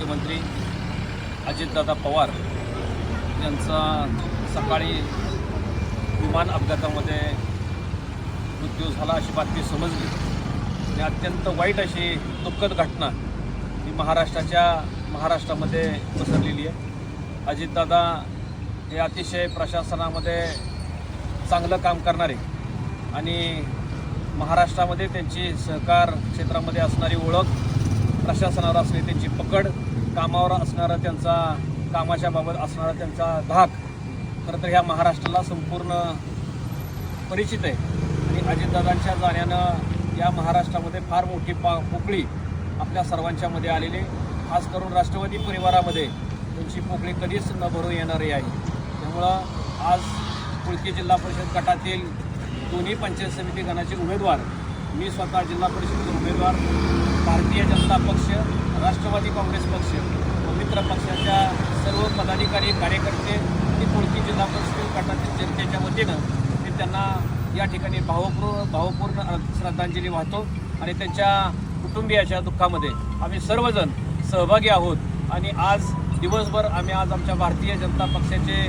मुख्यमंत्री अजितदादा पवार यांचा सकाळी विमान अपघातामध्ये मृत्यू झाला अशी बातमी समजली आणि अत्यंत वाईट अशी दुःखद घटना ही महाराष्ट्रामध्ये पसरलेली आहे। अजितदादा हे अतिशय प्रशासनामध्ये चांगलं काम करणारे आणि महाराष्ट्रामध्ये त्यांची सहकार क्षेत्रामध्ये असणारी ओळख, प्रशासनावर असलेली त्यांची पकड, कामावर असणारा त्यांचा कामाच्या बाबत असणारा त्यांचा धाक खरं तर ह्या महाराष्ट्राला संपूर्ण परिचित आहे। आणि अजितदादांच्या जाण्यानं या महाराष्ट्रामध्ये फार मोठी पोकळी आपल्या सर्वांच्या मध्ये आलेली, खास करून राष्ट्रवादी परिवारामध्ये त्यांची पोकळी कधीच न भरून येणारी आहे। त्यामुळं आज कुळकी जिल्हा परिषद गटातील दोन्ही पंचायत समिती गणाचे उमेदवार, मी स्वतः जिल्हा परिषदेचे उमेदवार, भारतीय जनता पक्ष, राष्ट्रवादी काँग्रेस पक्ष व मित्र पक्षाच्या सर्व पदाधिकारी कार्यकर्ते आणि कुळकी जिल्हा परिषद गटातील जनतेच्या वतीनं मी त्यांना या ठिकाणी भावपूर्ण श्रद्धांजली वाहतो आणि त्यांच्या कुटुंबियाच्या दुःखामध्ये आम्ही सर्वजण सहभागी आहोत। आणि आज दिवसभर आम्ही आमच्या भारतीय जनता पक्षाचे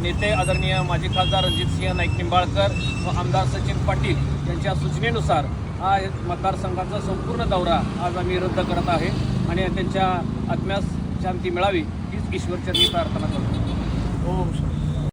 नेते आदरणीय माजी खासदार रणजितसिंह नाईक निंबाळकर व आमदार सचिन पाटील यांच्या सूचनेनुसार हा मतदारसंघाचा संपूर्ण दौरा आज आम्ही रद्द करत आहे आणि त्यांच्या आत्म्यास शांती मिळावी हीच ईश्वरचरणी प्रार्थना करतो। ओम